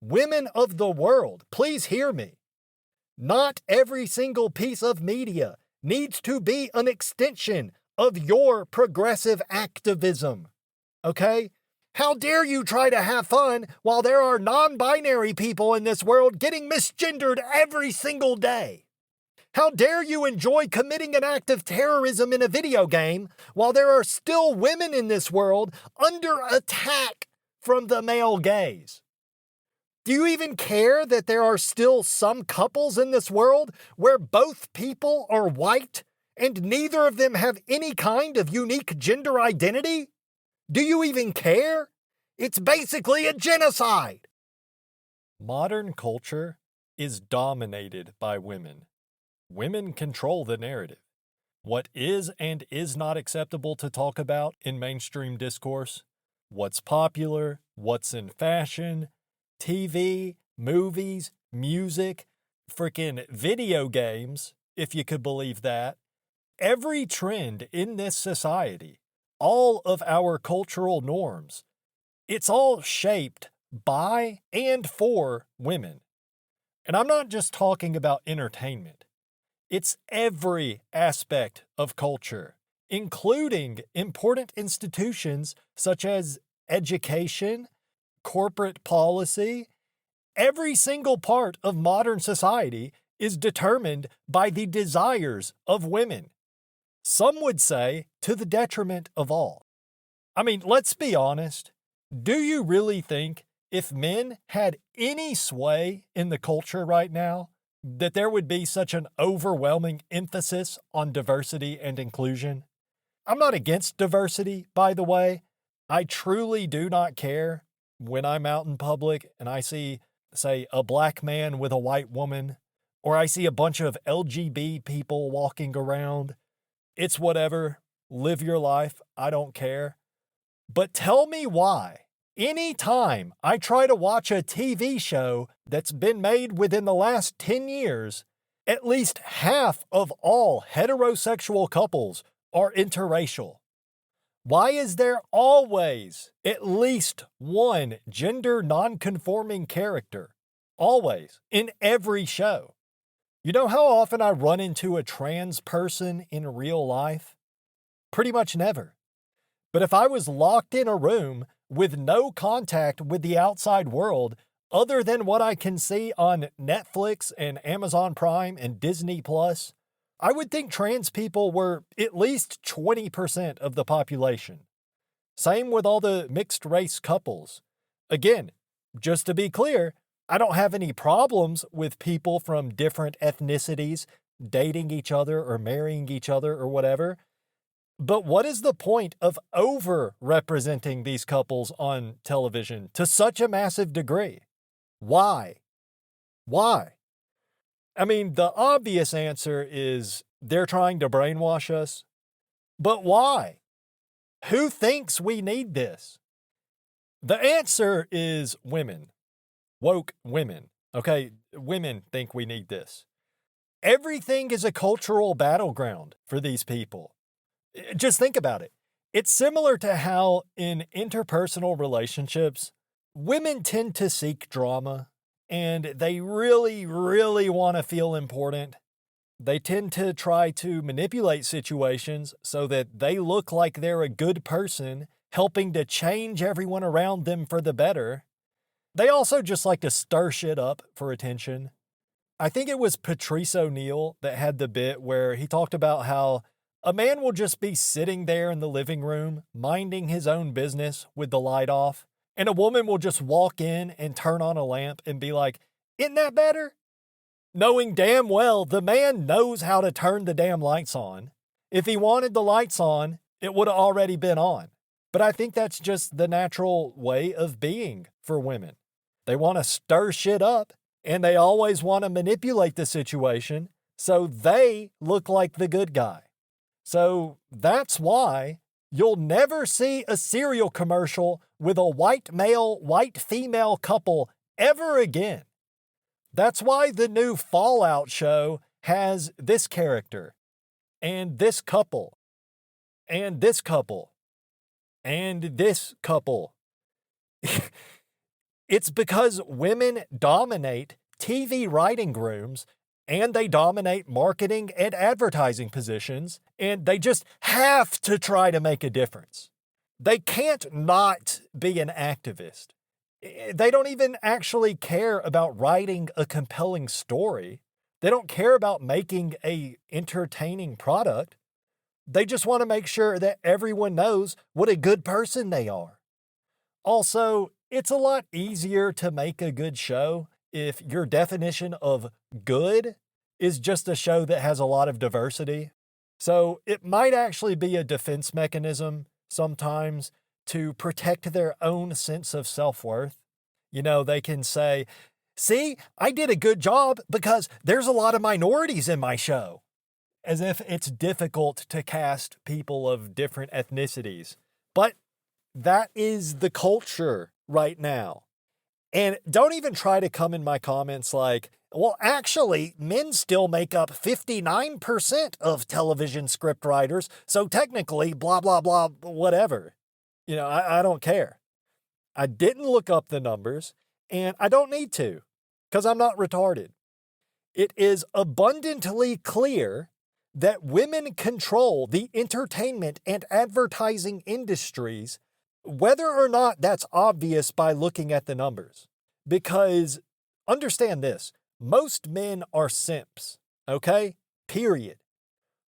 Women of the world, please hear me. Not every single piece of media needs to be an extension of your progressive activism. Okay? How dare you try to have fun while there are non-binary people in this world getting misgendered every single day? How dare you enjoy committing an act of terrorism in a video game while there are still women in this world under attack from the male gaze? Do you even care that there are still some couples in this world where both people are white and neither of them have any kind of unique gender identity? Do you even care? It's basically a genocide. Modern culture is dominated by women. Women control the narrative. What is and is not acceptable to talk about in mainstream discourse, what's popular, what's in fashion, TV, movies, music, freaking video games, if you could believe that. Every trend in this society, all of our cultural norms, it's all shaped by and for women. And I'm not just talking about entertainment. It's every aspect of culture, including important institutions such as education, corporate policy. Every single part of modern society is determined by the desires of women. Some would say to the detriment of all. I mean, let's be honest. Do you really think if men had any sway in the culture right now, that there would be such an overwhelming emphasis on diversity and inclusion? I'm not against diversity, by the way. I truly do not care when I'm out in public and I see, say, a black man with a white woman, or I see a bunch of LGBT people walking around. It's whatever. Live your life. I don't care. But tell me why. Anytime I try to watch a TV show that's been made within the last 10 years, at least half of all heterosexual couples are interracial. Why is there always at least one gender non-conforming character? Always, in every show. You know how often I run into a trans person in real life? Pretty much never. But if I was locked in a room with no contact with the outside world other than what I can see on Netflix and Amazon Prime and Disney Plus, I would think trans people were at least 20% of the population. Same with all the mixed race couples. Again, just to be clear, I don't have any problems with people from different ethnicities dating each other or marrying each other or whatever. But what is the point of over-representing these couples on television to such a massive degree? Why? Why? I mean, the obvious answer is they're trying to brainwash us. But why? Who thinks we need this? The answer is women. Woke women. Okay, women think we need this. Everything is a cultural battleground for these people. Just think about it. It's similar to how in interpersonal relationships, women tend to seek drama and they really, really want to feel important. They tend to try to manipulate situations so that they look like they're a good person, helping to change everyone around them for the better. They also just like to stir shit up for attention. I think it was Patrice O'Neal that had the bit where he talked about how a man will just be sitting there in the living room, minding his own business with the light off, and a woman will just walk in and turn on a lamp and be like, "Isn't that better?" Knowing damn well the man knows how to turn the damn lights on. If he wanted the lights on, it would have already been on. But I think that's just the natural way of being for women. They want to stir shit up, and they always want to manipulate the situation so they look like the good guy. So that's why you'll never see a cereal commercial with a white male, white female couple ever again. That's why the new Fallout show has this character, and this couple, and this couple, and this couple. It's because women dominate TV writing rooms and they dominate marketing and advertising positions, and they just have to try to make a difference. They can't not be an activist. They don't even actually care about writing a compelling story. They don't care about making a entertaining product. They just want to make sure that everyone knows what a good person they are. Also, it's a lot easier to make a good show if your definition of good is just a show that has a lot of diversity. So it might actually be a defense mechanism sometimes to protect their own sense of self-worth. You know, they can say, see, I did a good job because there's a lot of minorities in my show. As if it's difficult to cast people of different ethnicities. But that is the culture right now. And don't even try to come in my comments like, well, actually, men still make up 59% of television script writers, so technically, blah, blah, blah, whatever. You know, I don't care. I didn't look up the numbers, and I don't need to, because I'm not retarded. It is abundantly clear that women control the entertainment and advertising industries, whether or not that's obvious by looking at the numbers. Because understand this, most men are simps, okay? Period.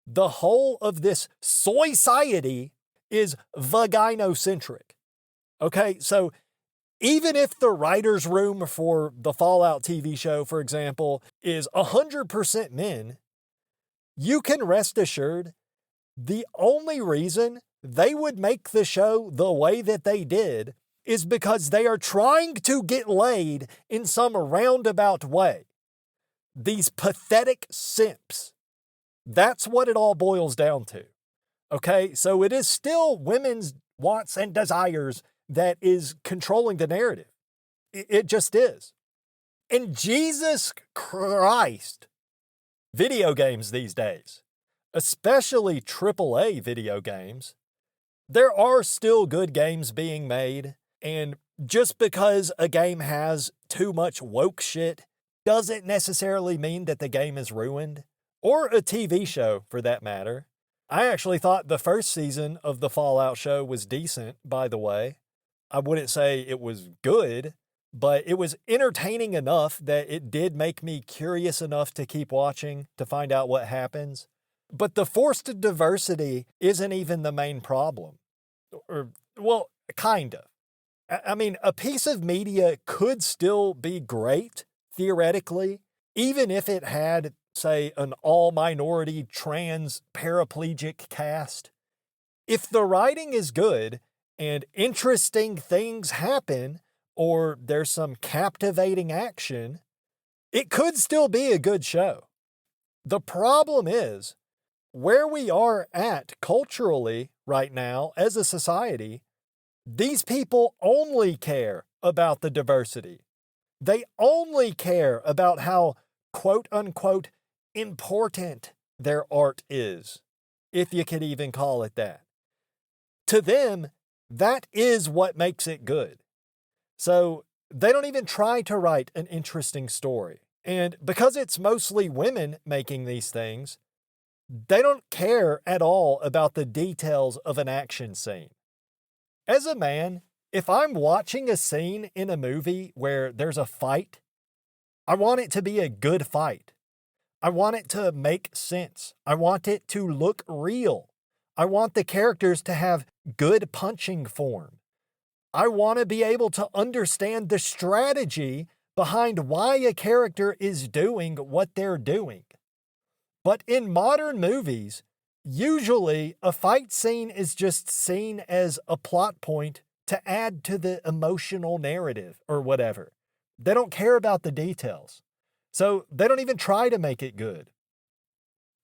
The whole of this soy-ciety is vaginocentric, okay? So even if the writer's room for the Fallout TV show, for example, is 100% men, you can rest assured the only reason they would make the show the way that they did is because they are trying to get laid in some roundabout way. These pathetic simps. That's what it all boils down to. Okay, so it is still women's wants and desires that is controlling the narrative. It just is. And Jesus Christ, video games these days, especially AAA video games, there are still good games being made, and just because a game has too much woke shit doesn't necessarily mean that the game is ruined, or a TV show for that matter. I actually thought the first season of the Fallout show was decent, by the way. I wouldn't say it was good, but it was entertaining enough that it did make me curious enough to keep watching to find out what happens. But the forced diversity isn't even the main problem. Or, well, kind of. I mean, a piece of media could still be great, theoretically, even if it had, say, an all-minority trans paraplegic cast. If the writing is good and interesting things happen, or there's some captivating action, it could still be a good show. The problem is, where we are at culturally right now as a society, these people only care about the diversity. They only care about how, quote unquote, important their art is, if you could even call it that. To them, that is what makes it good. So they don't even try to write an interesting story. And because it's mostly women making these things, they don't care at all about the details of an action scene. As a man, if I'm watching a scene in a movie where there's a fight, I want it to be a good fight. I want it to make sense. I want it to look real. I want the characters to have good punching form. I want to be able to understand the strategy behind why a character is doing what they're doing. But in modern movies, usually a fight scene is just seen as a plot point to add to the emotional narrative or whatever. They don't care about the details. So they don't even try to make it good.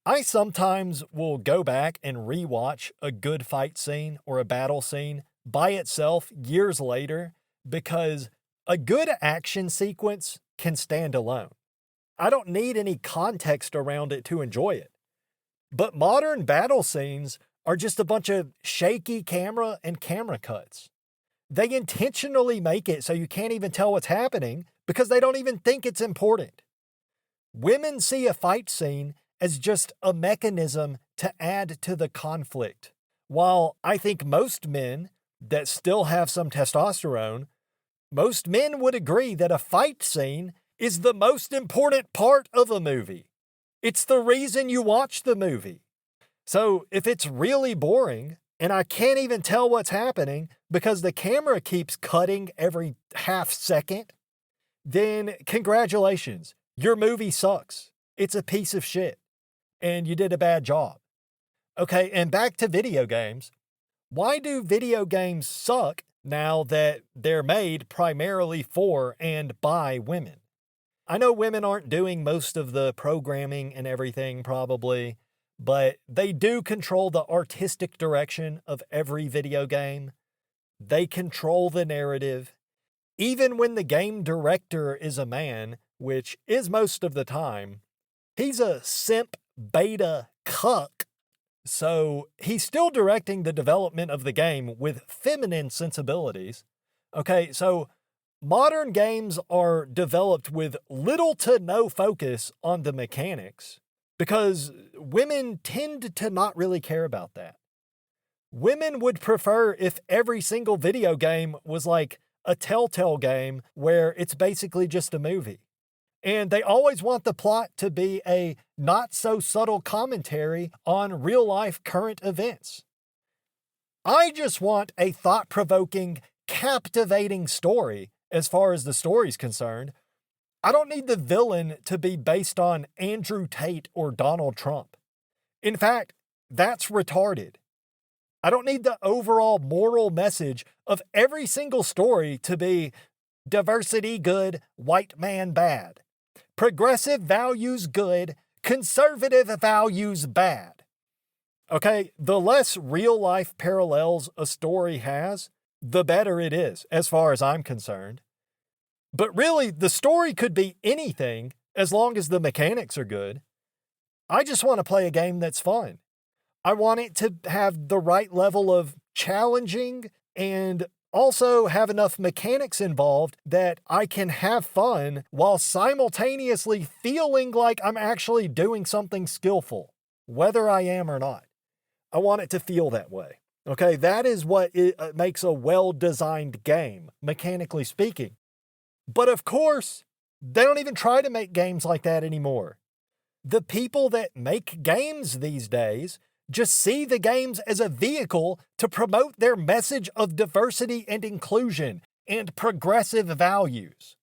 I sometimes will go back and rewatch a good fight scene or a battle scene by itself years later because a good action sequence can stand alone. I don't need any context around it to enjoy it. But modern battle scenes are just a bunch of shaky camera and camera cuts. They intentionally make it so you can't even tell what's happening because they don't even think it's important. Women see a fight scene as just a mechanism to add to the conflict, while I think most men that still have some testosterone, most men would agree that a fight scene is the most important part of a movie. It's the reason you watch the movie. So if it's really boring and I can't even tell what's happening because the camera keeps cutting every half second, then congratulations, your movie sucks. It's a piece of shit, and you did a bad job. Okay, and back to video games. Why do video games suck now that they're made primarily for and by women? I know women aren't doing most of the programming and everything probably, but they do control the artistic direction of every video game. They control the narrative. Even when the game director is a man, which is most of the time, he's a simp beta cuck. So he's still directing the development of the game with feminine sensibilities. Okay, so modern games are developed with little to no focus on the mechanics because women tend to not really care about that. Women would prefer if every single video game was like a Telltale game where it's basically just a movie. And they always want the plot to be a not-so-subtle commentary on real-life current events. I just want a thought-provoking, captivating story as far as the story's concerned. I don't need the villain to be based on Andrew Tate or Donald Trump. In fact, that's retarded. I don't need the overall moral message of every single story to be diversity good, white man bad. Progressive values good, conservative values bad. Okay, the less real-life parallels a story has, the better it is, as far as I'm concerned. But really, the story could be anything as long as the mechanics are good. I just want to play a game that's fun. I want it to have the right level of challenging and also have enough mechanics involved that I can have fun while simultaneously feeling like I'm actually doing something skillful, whether I am or not. I want it to feel that way. Okay, that is what makes a well-designed game, mechanically speaking. But of course, they don't even try to make games like that anymore. The people that make games these days just see the games as a vehicle to promote their message of diversity and inclusion and progressive values.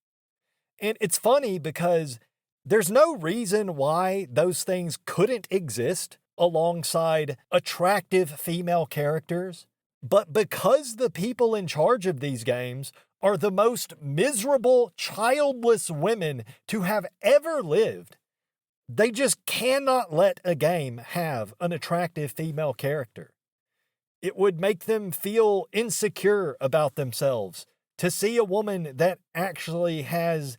And it's funny because there's no reason why those things couldn't exist alongside attractive female characters, but because the people in charge of these games are the most miserable, childless women to have ever lived, they just cannot let a game have an attractive female character. It would make them feel insecure about themselves to see a woman that actually has,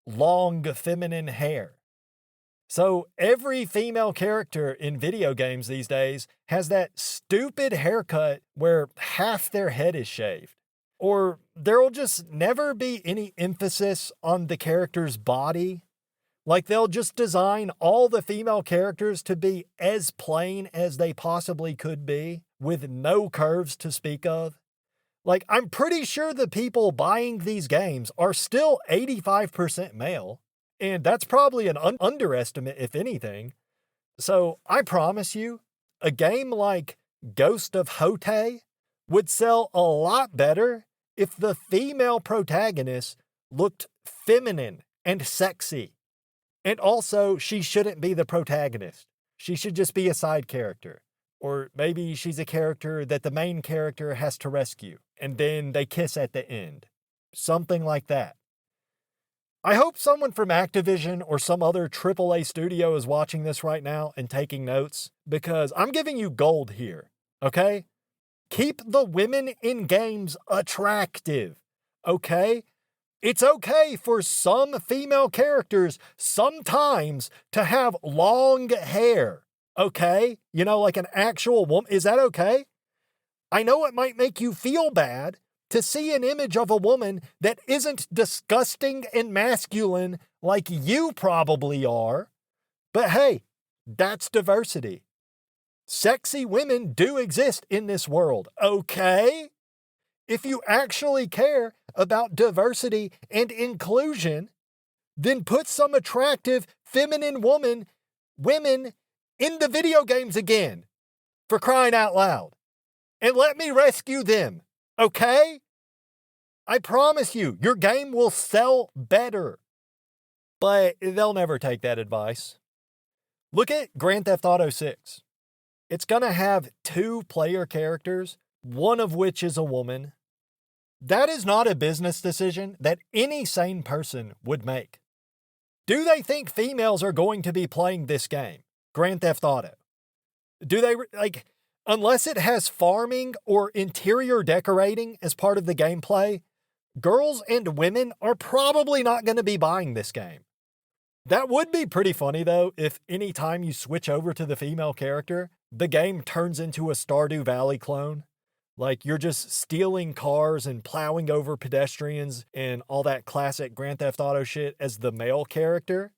long feminine hair. So every female character in video games these days has that stupid haircut where half their head is shaved. Or there'll just never be any emphasis on the character's body. Like they'll just design all the female characters to be as plain as they possibly could be, with no curves to speak of. Like, I'm pretty sure the people buying these games are still 85% male, and that's probably an underestimate, if anything. So I promise you, a game like Ghost of Hote would sell a lot better if the female protagonist looked feminine and sexy. And also, she shouldn't be the protagonist. She should just be a side character. Or maybe she's a character that the main character has to rescue, and then they kiss at the end. Something like that. I hope someone from Activision or some other AAA studio is watching this right now and taking notes, because I'm giving you gold here, okay? Keep the women in games attractive, okay? It's okay for some female characters sometimes to have long hair, okay? Like an actual woman. Is that okay? I know it might make you feel bad to see an image of a woman that isn't disgusting and masculine like you probably are, but hey, that's diversity. Sexy women do exist in this world, okay? If you actually care about diversity and inclusion, then put some attractive feminine women in the video games again, for crying out loud. And let me rescue them, okay? I promise you, your game will sell better. But they'll never take that advice. Look at Grand Theft Auto 6. It's going to have 2 player characters, one of which is a woman. That is not a business decision that any sane person would make. Do they think females are going to be playing this game, Grand Theft Auto? Do they, unless it has farming or interior decorating as part of the gameplay, girls and women are probably not going to be buying this game. That would be pretty funny, though, if any time you switch over to the female character, the game turns into a Stardew Valley clone. Like, you're just stealing cars and plowing over pedestrians and all that classic Grand Theft Auto shit as the male character.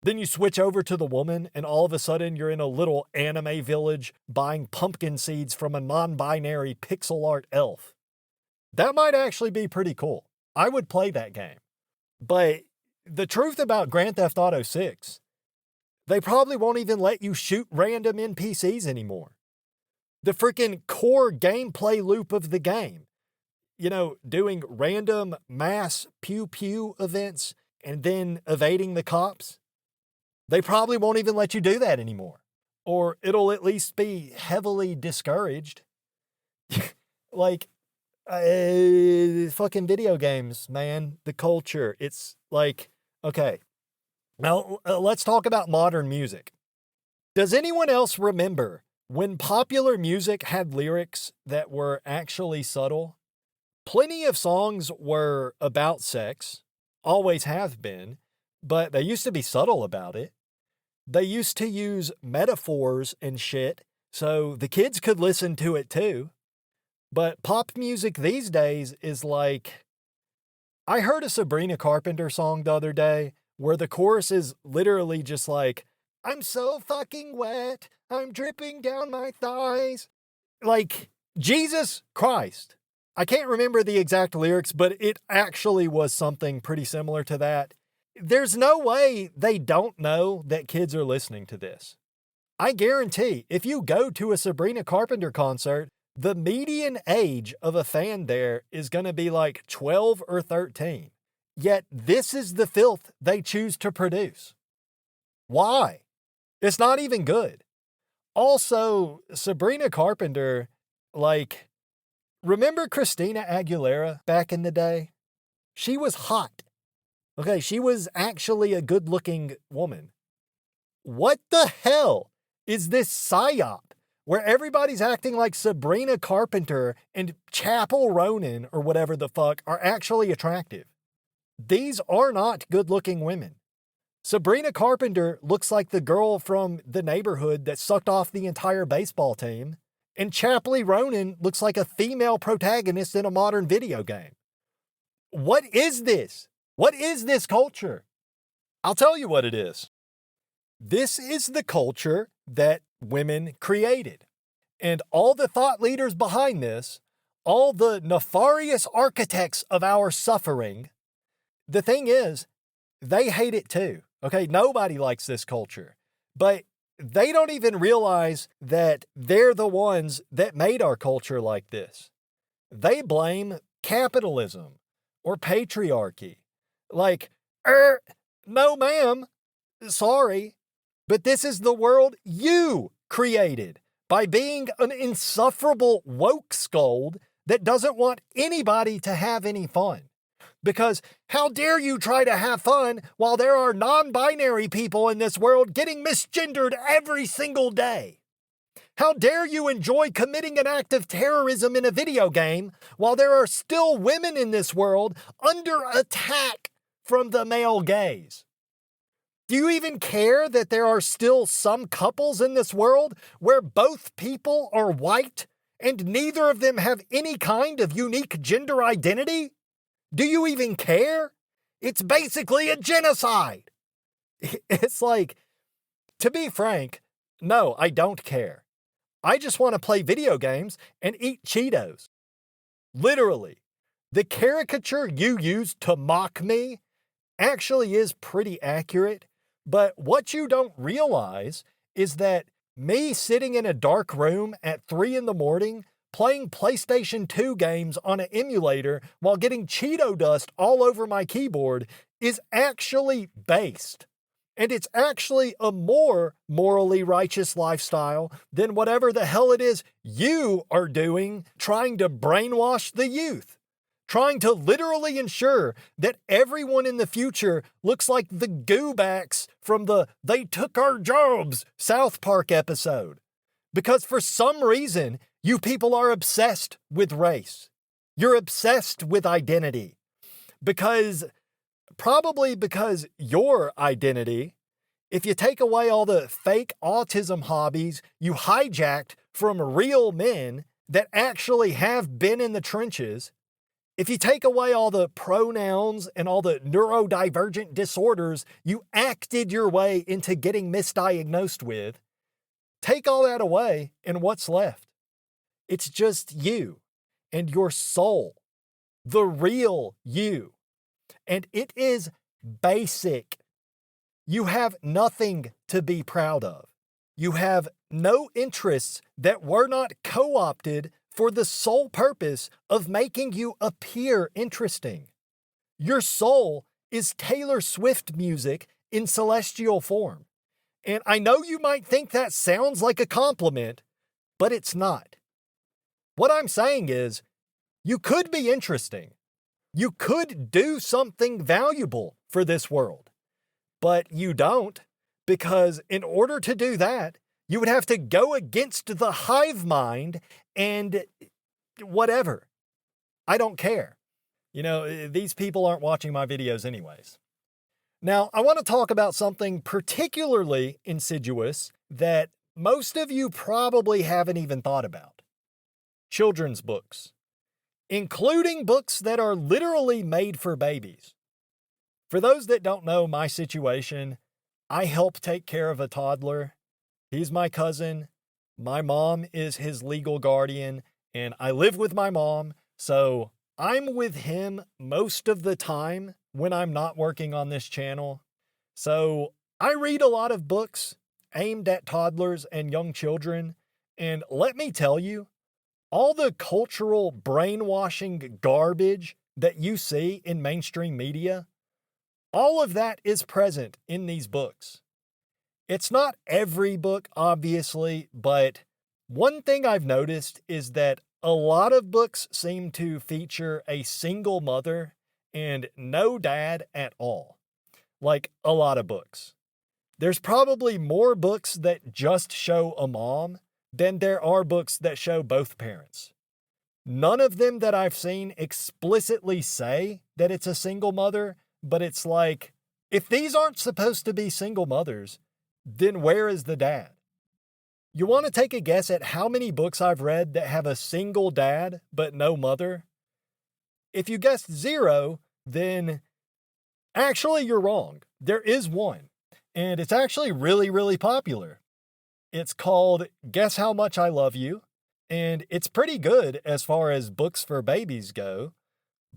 Then you switch over to the woman, and all of a sudden you're in a little anime village buying pumpkin seeds from a non-binary pixel art elf. That might actually be pretty cool. I would play that game. But the truth about Grand Theft Auto 6, they probably won't even let you shoot random NPCs anymore. The freaking core gameplay loop of the game, doing random mass pew-pew events and then evading the cops, they probably won't even let you do that anymore. Or it'll at least be heavily discouraged. Fucking video games, man. The culture. It's like, okay. Now, let's talk about modern music. Does anyone else remember when popular music had lyrics that were actually subtle? Plenty of songs were about sex, always have been, but they used to be subtle about it. They used to use metaphors and shit, so the kids could listen to it too. But pop music these days is like... I heard a Sabrina Carpenter song the other day where the chorus is literally just like, I'm so fucking wet, I'm dripping down my thighs. Like, Jesus Christ. I can't remember the exact lyrics, but it actually was something pretty similar to that. There's no way they don't know that kids are listening to this. I guarantee if you go to a Sabrina Carpenter concert, the median age of a fan there is going to be like 12 or 13. Yet this is the filth they choose to produce. Why? It's not even good. Also, Sabrina Carpenter, remember Christina Aguilera back in the day? She was hot. Okay, she was actually a good-looking woman. What the hell is this psyop where everybody's acting like Sabrina Carpenter and Chappell Ronan or whatever the fuck are actually attractive? These are not good-looking women. Sabrina Carpenter looks like the girl from The Neighborhood that sucked off the entire baseball team, and Chappell Ronan looks like a female protagonist in a modern video game. What is this? What is this culture? I'll tell you what it is. This is the culture that women created. And all the thought leaders behind this, all the nefarious architects of our suffering, the thing is, they hate it too. Okay, nobody likes this culture. But they don't even realize that they're the ones that made our culture like this. They blame capitalism or patriarchy. No ma'am, sorry, but this is the world you created by being an insufferable woke scold that doesn't want anybody to have any fun. Because how dare you try to have fun while there are non-binary people in this world getting misgendered every single day? How dare you enjoy committing an act of terrorism in a video game while there are still women in this world under attack from the male gaze? Do you even care that there are still some couples in this world where both people are white And neither of them have any kind of unique gender identity? Do you even care? It's basically a genocide. It's like, to be frank, no, I don't care. I just want to play video games and eat Cheetos. Literally, the caricature you used to mock me actually is pretty accurate, but what you don't realize is that me sitting in a dark room at 3 a.m. playing PlayStation 2 games on an emulator while getting Cheeto dust all over my keyboard is actually based. And it's actually a more morally righteous lifestyle than whatever the hell it is you are doing, trying to brainwash the youth, trying to literally ensure that everyone in the future looks like the goobacks from the "They Took Our Jobs" South Park episode. Because for some reason, you people are obsessed with race. You're obsessed with identity. Probably because your identity, if you take away all the fake autism hobbies you hijacked from real men that actually have been in the trenches, if you take away all the pronouns and all the neurodivergent disorders you acted your way into getting misdiagnosed with, take all that away and what's left? It's just you and your soul, the real you. And it is basic. You have nothing to be proud of. You have no interests that were not co-opted for the sole purpose of making you appear interesting. Your soul is Taylor Swift music in celestial form. And I know you might think that sounds like a compliment, but it's not. What I'm saying is, you could be interesting. You could do something valuable for this world, but you don't, because in order to do that, you would have to go against the hive mind and whatever. I don't care. These people aren't watching my videos anyways. Now, I want to talk about something particularly insidious that most of you probably haven't even thought about. Children's books, including books that are literally made for babies. For those that don't know my situation, I help take care of a toddler. He's my cousin. My mom is his legal guardian, and I live with my mom, so I'm with him most of the time when I'm not working on this channel. So I read a lot of books aimed at toddlers and young children, and let me tell you, all the cultural brainwashing garbage that you see in mainstream media, all of that is present in these books. It's not every book, obviously, but one thing I've noticed is that a lot of books seem to feature a single mother and no dad at all. Like a lot of books. There's probably more books that just show a mom than there are books that show both parents. None of them that I've seen explicitly say that it's a single mother, but it's like, if these aren't supposed to be single mothers, then where is the dad? You want to take a guess at how many books I've read that have a single dad but no mother? If you guessed 0, then actually you're wrong. There is one, and it's actually really, really popular. It's called Guess How Much I Love You, and it's pretty good as far as books for babies go,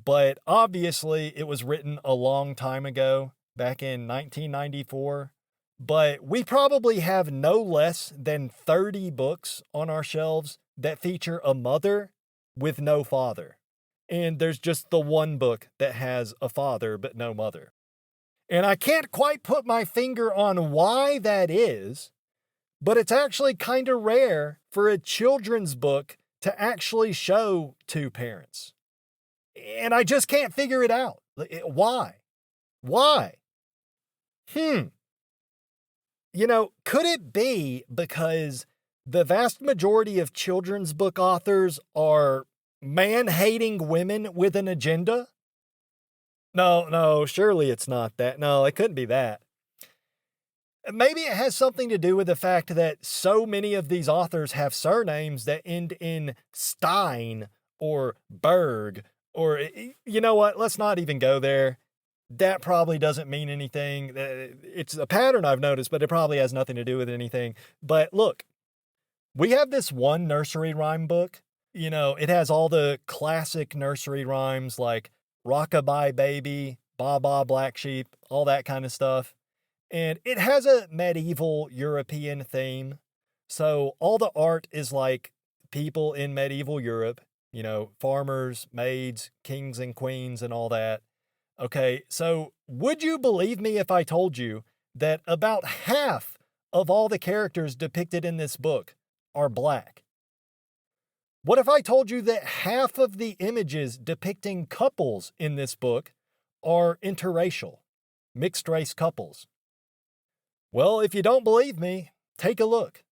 but obviously it was written a long time ago, back in 1994. But we probably have no less than 30 books on our shelves that feature a mother with no father. And there's just the one book that has a father but no mother. And I can't quite put my finger on why that is, but it's actually kind of rare for a children's book to actually show two parents. And I just can't figure it out. Why? Why? Could it be because the vast majority of children's book authors are man-hating women with an agenda? No, surely it's not that. No, it couldn't be that. Maybe it has something to do with the fact that so many of these authors have surnames that end in Stein or Berg, or you know what? Let's not even go there. That probably doesn't mean anything. It's a pattern I've noticed, but it probably has nothing to do with anything. But look, we have this one nursery rhyme book. You know, it has all the classic nursery rhymes like Rockabye Baby, Baa Baa Black Sheep, all that kind of stuff. And it has a medieval European theme. So all the art is like people in medieval Europe, you know, farmers, maids, kings and queens, and all that. Okay, so would you believe me if I told you that about half of all the characters depicted in this book are black? What if I told you that half of the images depicting couples in this book are interracial, mixed race couples? Well, if you don't believe me, take a look.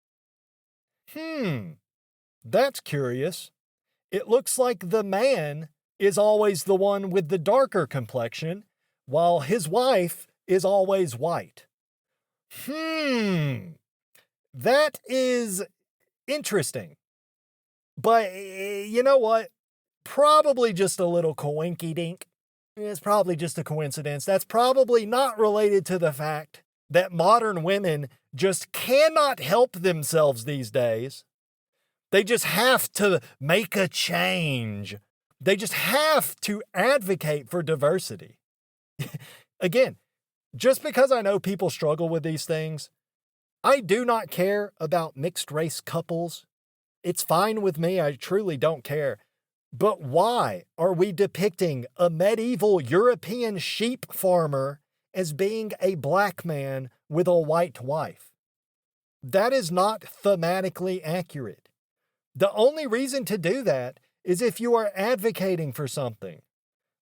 That's curious. It looks like the man is always the one with the darker complexion, while his wife is always white. That is interesting. But you know what? Probably just a little coinky dink. It's probably just a coincidence. That's probably not related to the fact that modern women just cannot help themselves these days. They just have to make a change. They just have to advocate for diversity. Again, just because I know people struggle with these things, I do not care about mixed race couples. It's fine with me. I truly don't care. But why are we depicting a medieval European sheep farmer as being a black man with a white wife? That is not thematically accurate. The only reason to do that is if you are advocating for something.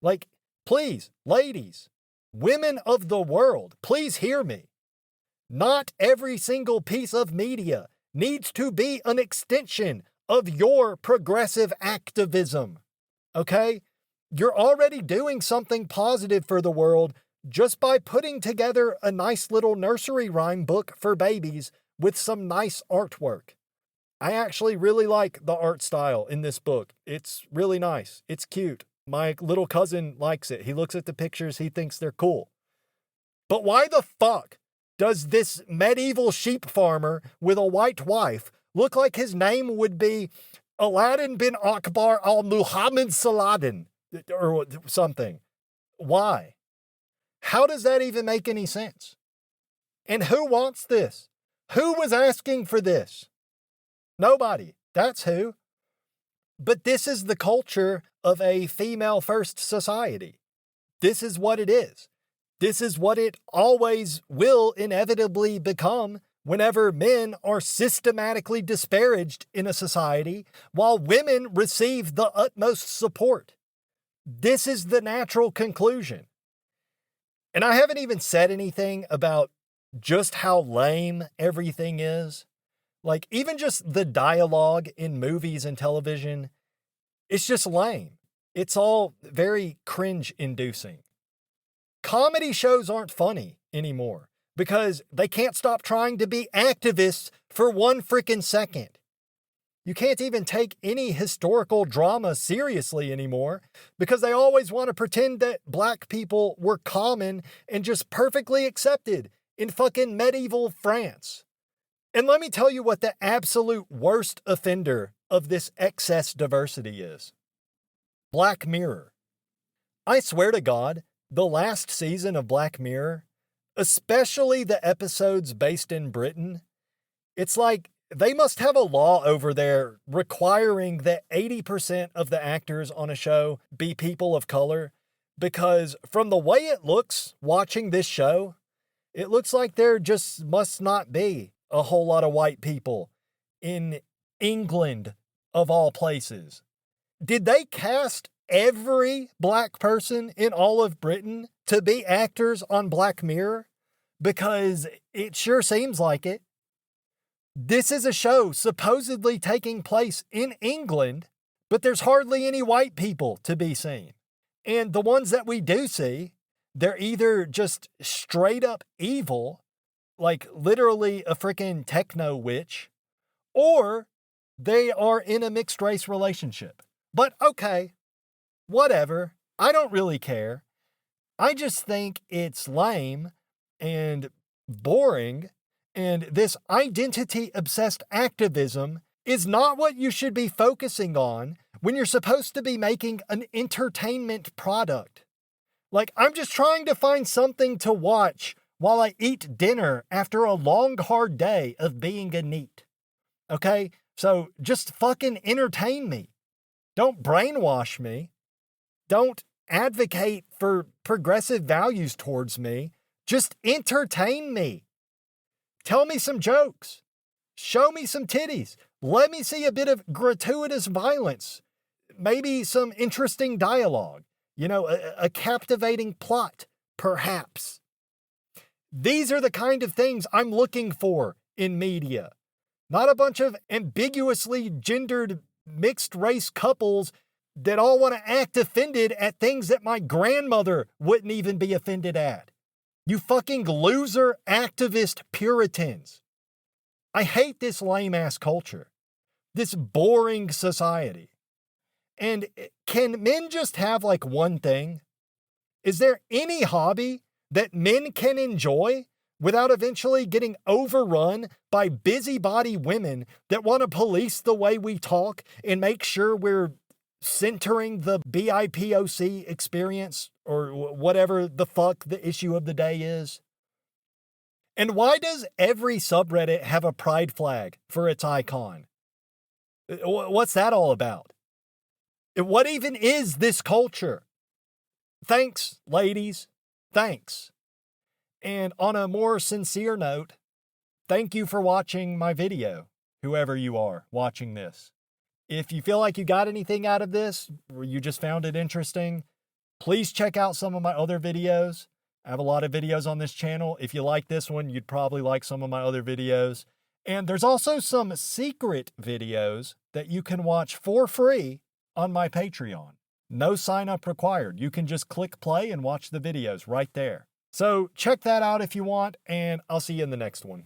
Like, please, ladies, women of the world, please hear me. Not every single piece of media needs to be an extension of your progressive activism. Okay? You're already doing something positive for the world just by putting together a nice little nursery rhyme book for babies with some nice artwork. I actually really like the art style in this book. It's really nice. It's cute. My little cousin likes it. He looks at the pictures. He thinks they're cool. But why the fuck does this medieval sheep farmer with a white wife look like his name would be Aladdin bin Akbar al-Muhammad Saladin or something? Why? How does that even make any sense? And who wants this? Who was asking for this? Nobody. That's who. But this is the culture of a female-first society. This is what it is. This is what it always will inevitably become whenever men are systematically disparaged in a society while women receive the utmost support. This is the natural conclusion. And I haven't even said anything about just how lame everything is. Like, even just the dialogue in movies and television, it's just lame. It's all very cringe-inducing. Comedy shows aren't funny anymore because they can't stop trying to be activists for one freaking second. You can't even take any historical drama seriously anymore because they always want to pretend that black people were common and just perfectly accepted in fucking medieval France. And let me tell you what the absolute worst offender of this excess diversity is. Black Mirror. I swear to God, the last season of Black Mirror, especially the episodes based in Britain, it's like they must have a law over there requiring that 80% of the actors on a show be people of color, because from the way it looks watching this show, it looks like there just must not be a whole lot of white people in England, of all places. Did they cast every black person in all of Britain to be actors on Black Mirror? Because it sure seems like it. This is a show supposedly taking place in England, but there's hardly any white people to be seen. And the ones that we do see, they're either just straight up evil, like literally a freaking techno witch, or they are in a mixed race relationship. But okay, whatever. I don't really care. I just think it's lame and boring, and this identity obsessed activism is not what you should be focusing on when you're supposed to be making an entertainment product. Like, I'm just trying to find something to watch while I eat dinner after a long, hard day of being a NEET. Okay? So just fucking entertain me. Don't brainwash me. Don't advocate for progressive values towards me. Just entertain me. Tell me some jokes. Show me some titties. Let me see a bit of gratuitous violence. Maybe some interesting dialogue. You know, a captivating plot, perhaps. These are the kind of things I'm looking for in media. Not a bunch of ambiguously gendered mixed race couples that all want to act offended at things that my grandmother wouldn't even be offended at. You fucking loser activist Puritans. I hate this lame-ass culture. This boring society. And can men just have like one thing? Is there any hobby that men can enjoy without eventually getting overrun by busybody women that want to police the way we talk and make sure we're centering the BIPOC experience or whatever the fuck the issue of the day is? And why does every subreddit have a pride flag for its icon? What's that all about? What even is this culture? Thanks, ladies. Thanks. And on a more sincere note, thank you for watching my video, whoever you are watching this. If you feel like you got anything out of this, or you just found it interesting, please check out some of my other videos. I have a lot of videos on this channel. If you like this one, you'd probably like some of my other videos. And there's also some secret videos that you can watch for free on my Patreon. No sign up required. You can just click play and watch the videos right there. So check that out if you want, and I'll see you in the next one.